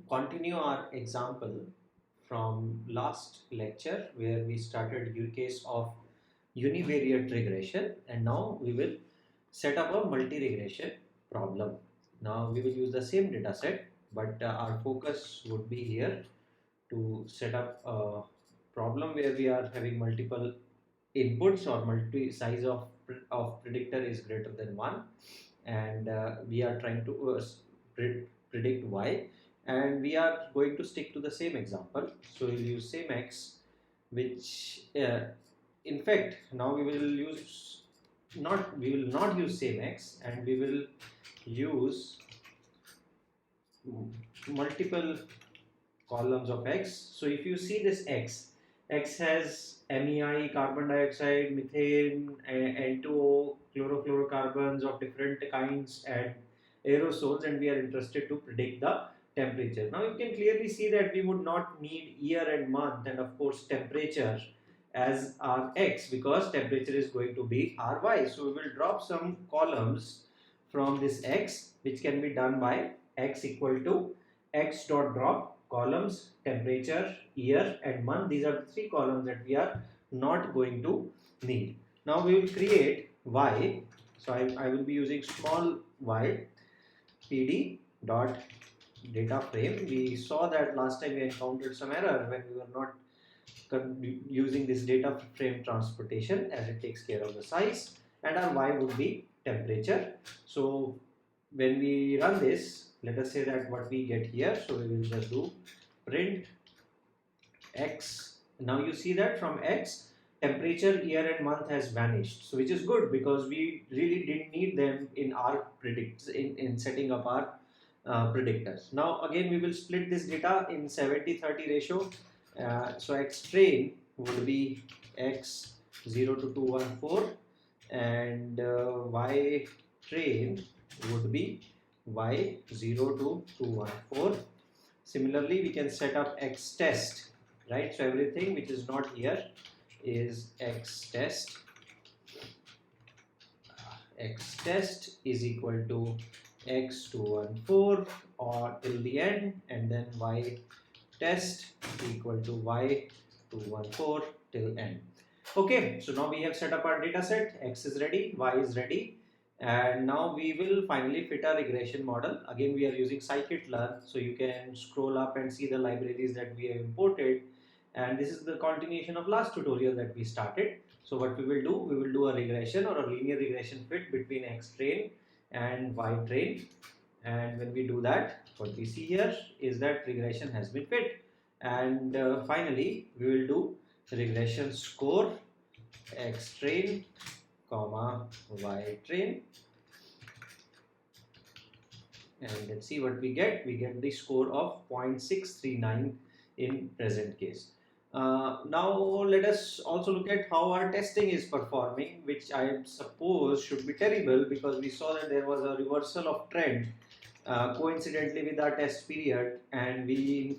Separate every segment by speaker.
Speaker 1: continue our example from last lecture where we started use case of univariate regression, and now we will set up a multi-regression problem. Now we will use the same data set, but our focus would be here to set up a problem where we are having multiple inputs or multi size of predictor is greater than 1, and we are trying to predict y, and we are going to stick to the same example. So we'll use same x, which in fact now we will not use same x, and we will use multiple columns of x. So if you see this x has MEI, carbon dioxide, methane, N2O, chlorofluorocarbons of different kinds, and aerosols, and we are interested to predict the temperature. Now you can clearly see that we would not need year and month, and of course temperature as our x, because temperature is going to be our y. So we will drop some columns from this x, which can be done by x equal to x dot drop columns temperature, year, and month. These are the three columns that we are not going to need. Now we will create y. So I will be using small y pd dot data frame. We saw that last time we encountered some error when we were not using this data frame transportation, as it takes care of the size, and our y would be temperature. So when we run this, let us say that what we get here, so we will just do print x. Now you see that from x, temperature, year, and month has vanished, so which is good because we really didn't need them in our in setting up our predictors. Now again we will split this data in 70-30 ratio. So x train would be x 0 to 214, and y train would be y 0 to 214. Similarly, we can set up x test, right? So everything which is not here is x test. X test is equal to x 214 or till the end, and then y test equal to y 214 till end. Okay, so now we have set up our data set. X is ready, y is ready, and now we will finally fit our regression model. Again, we are using Scikit learn, so you can scroll up and see the libraries that we have imported, and this is the continuation of last tutorial that we started. So what we will do a regression or a linear regression fit between x train and y train, and when we do that, what we see here is that regression has been fit. And finally we will do regression score x train comma y train, and let's see what we get. We get the score of 0.639 in present case. Now let us also look at how our testing is performing, which I suppose should be terrible because we saw that there was a reversal of trend coincidentally with our test period, and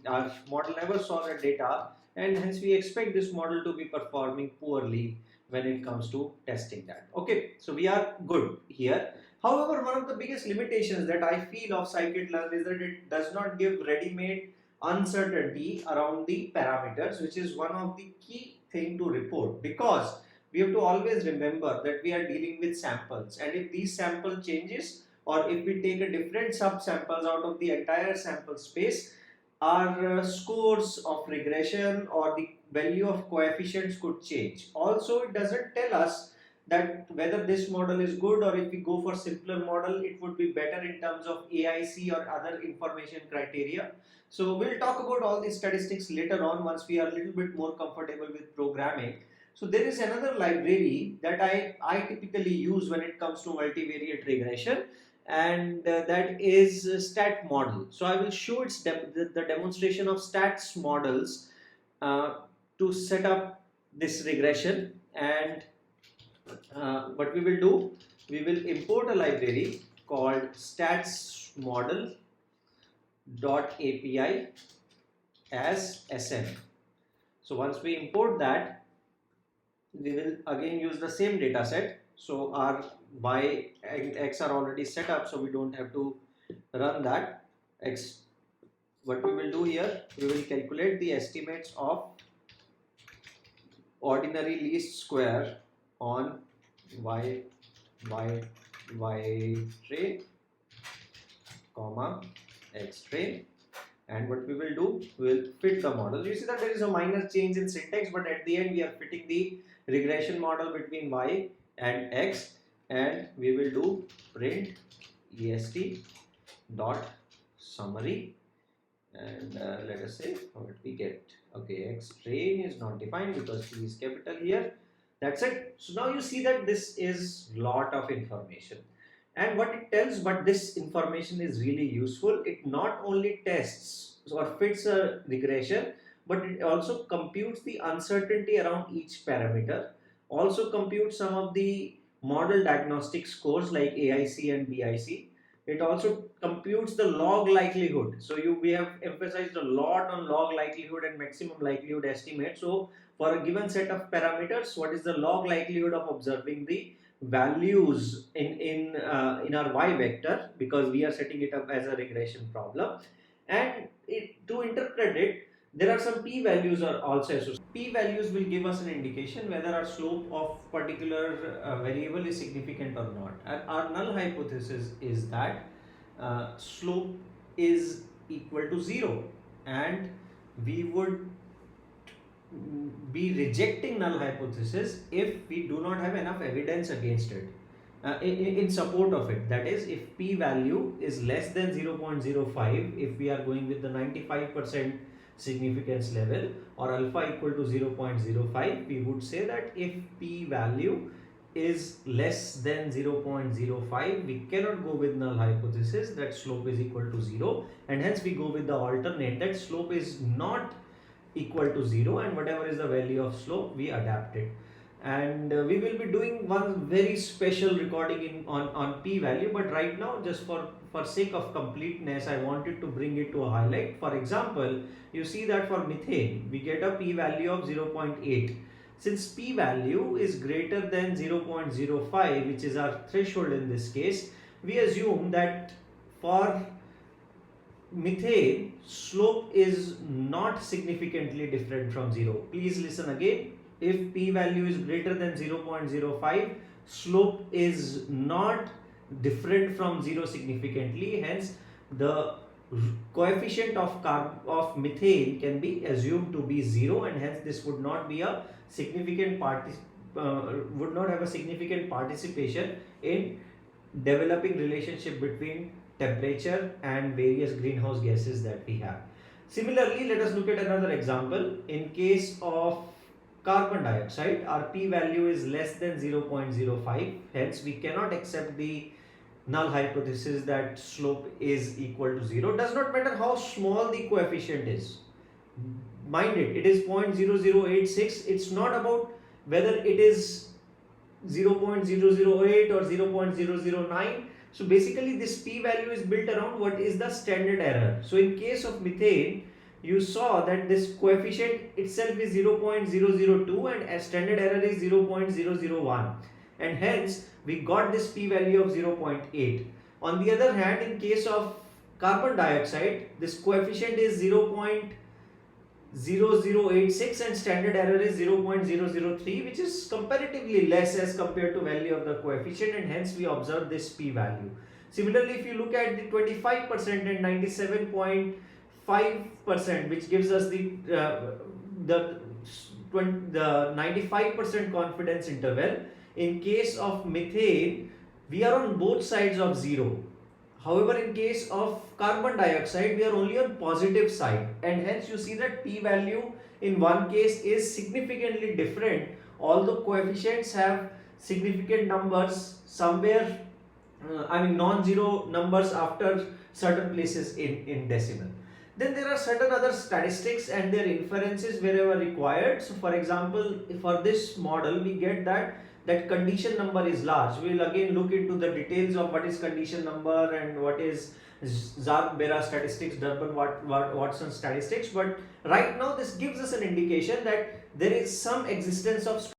Speaker 1: our model never saw the data, and hence we expect this model to be performing poorly when it comes to testing that. Okay, so we are good here. However, one of the biggest limitations that I feel of scikit-learn is that it does not give ready-made uncertainty around the parameters, which is one of the key thing to report, because we have to always remember that we are dealing with samples, and if these sample changes, or if we take a different subsamples out of the entire sample space, our scores of regression or the value of coefficients could change. Also, it doesn't tell us that whether this model is good, or if we go for simpler model, it would be better in terms of AIC or other information criteria. So we'll talk about all these statistics later on once we are a little bit more comfortable with programming. So there is another library that I typically use when it comes to multivariate regression, and that is statsmodel. So I will show the demonstration of statsmodels to set up this regression. And what we will do, we will import a library called statsmodel.api as sm. So once we import that, we will again use the same data set. So our y and x are already set up, so we don't have to run that. X what we will do here, we will calculate the estimates of ordinary least square on y y y train comma x train, and what we will do, we will fit the model. You see that there is a minor change in syntax, but at the end we are fitting the regression model between y and x, and we will do print est dot summary, and let us say what we get. Okay, x train is not defined because t is capital here. That's it. So now you see that this is lot of information, and what it tells, but this information is really useful. It not only tests or fits a regression, but it also computes the uncertainty around each parameter, also computes some of the model diagnostic scores like AIC and BIC. It also computes the log likelihood. So we have emphasized a lot on log likelihood and maximum likelihood estimate. So for a given set of parameters, what is the log likelihood of observing the values in our y vector, because we are setting it up as a regression problem, and to interpret it, there are some p values are also associated. P values will give us an indication whether our slope of particular variable is significant or not. And our null hypothesis is that slope is equal to 0, and we would be rejecting null hypothesis if we do not have enough evidence against it, in support of it. That is, if p value is less than 0.05, if we are going with the 95% significance level, or alpha equal to 0.05, we would say that if p value is less than 0.05, we cannot go with null hypothesis that slope is equal to 0, and hence we go with the alternate that slope is not equal to 0, and whatever is the value of slope we adapt it. And we will be doing one very special recording on p value, but right now, just for sake of completeness, I wanted to bring it to a highlight. For example, you see that for methane we get a p value of 0.8. Since p value is greater than 0.05, which is our threshold in this case, we assume that for methane slope is not significantly different from 0. Please listen again. If p value is greater than 0.05, slope is not different from 0 significantly, hence the coefficient of methane can be assumed to be 0, and hence this would not be a significant would not have a significant participation in developing relationship between temperature and various greenhouse gases that we have. Similarly, let us look at another example. In case of carbon dioxide, our p value is less than 0.05, hence we cannot accept the null hypothesis that slope is equal to 0. Does not matter how small the coefficient is. Mind it, it is 0.0086. It's not about whether it is 0.008 or 0.009. So basically this p value is built around what is the standard error. So in case of methane, you saw that this coefficient itself is 0.002 and a standard error is 0.001, and hence we got this p value of 0.8. On the other hand, in case of carbon dioxide, this coefficient is 0.0086 and standard error is 0.003, which is comparatively less as compared to value of the coefficient, and hence we observe this p value. Similarly, if you look at the 25% and 97.5%, which gives us the 95% confidence interval, in case of methane we are on both sides of 0. However, in case of carbon dioxide, we are only on positive side, and hence you see that p value in one case is significantly different, although coefficients have significant numbers somewhere, non-zero numbers after certain places in decimal. Then there are certain other statistics and their inferences wherever required. So for example, for this model we get that condition number is large. We will again look into the details of what is condition number and what is Zark-Bera statistics, Durbin-Watson statistics, but right now this gives us an indication that there is some existence of